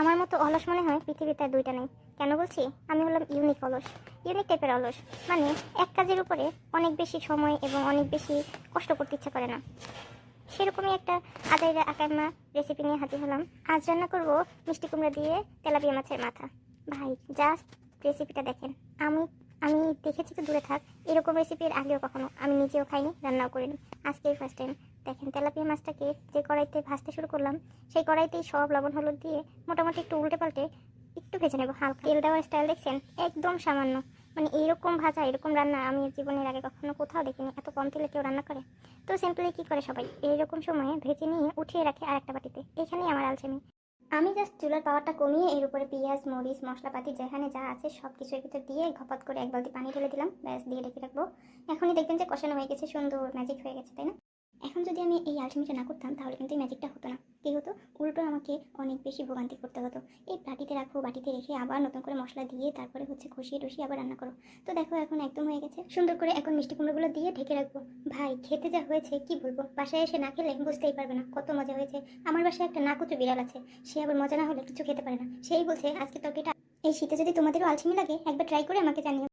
আমার মতো অলস মনে হয় পৃথিবীতে আর দুইটা নেই। কেন বলছি? আমি হলাম ইউনিক অলস, ইউনিক টাইপের অলস। মানে এক কাজের উপরে অনেক বেশি সময় এবং অনেক বেশি কষ্ট করতে ইচ্ছা করে না। সেরকমই একটা আদাইরা আকাইমা রেসিপি নিয়ে হাজির হলাম। আজ রান্না করব মিষ্টি কুমড়া দিয়ে তেলাপিয়া মাছের মাথা। ভাই জাস্ট রেসিপিটা দেখেন। আমি আমি দেখেছি তো দূরে থাক, এরকম রেসিপির আগেও কখনো আমি নিজেও খাইনি, রান্নাও করিনি। আজকেই ফার্স্ট টাইম। দেখেন তেলাপিয়া মাছটাকে যে কড়াইতে ভাজতে শুরু করলাম, সেই কড়াইতেই সব লবণ হলুদ দিয়ে মোটামুটি একটু উল্টে পাল্টে একটু ভেজে নেবো হালকা। তেল দেওয়ার স্টাইল দেখছেন? একদম সামান্য। মানে এইরকম ভাজা, এরকম রান্না আমি জীবনের আগে কখনো কোথাও দেখিনি। এত কম তেলে কেউ রান্না করে? তো সিম্পলি কী করে সবাই এইরকম সময়ে ভেজে নিয়ে উঠিয়ে রাখে আরেকটা বাটিতে। এখানেই আমার আলসেমি। আমি জাস্ট চুলার পাওয়ারটা কমিয়ে এর উপরে পেঁয়াজ মরিচ মশলাপাতি যেখানে যা আছে সব কিছুর ভিতর দিয়ে ঘপাত করে এক বালতি পানি ঢেলে দিলাম, ব্যাস দিয়ে রেখে রাখবো। এখনই দেখবেন যে কষানো হয়ে গেছে, সুন্দর ম্যাজিক হয়ে গেছে, তাই না? এখন যদি আমি এই আলসেমিটা না করতাম তাহলে কিন্তু এই ম্যাজিকটা হতো না। কী হতো? উল্টো আমাকে অনেক বেশি ভোগান্তি করতে হতো। এই বাটিতে রাখো, বাটিতে রেখে আবার নতুন করে মশলা দিয়ে তারপরে হচ্ছে কষিয়ে টষিয়ে আবার রান্না করো। তো দেখো এখন একদম হয়ে গেছে সুন্দর করে। এখন মিষ্টি কুমড়োগুলো দিয়ে ঢেকে রাখবো। ভাই খেতে যা হয়েছে কি বলবো, বাসায় এসে না খেলে বুঝতেই পারবে না কত মজা হয়েছে। আমার বাসায় একটা নাকুচু বিড়াল আছে, সে আবার মজা না হলে কিছু খেতে পারে না। সেই বলছে আজকে তরকারিটা। এই শীতে যদি তোমাদেরও আলসেমি লাগে একবার ট্রাই করে আমাকে জানিও।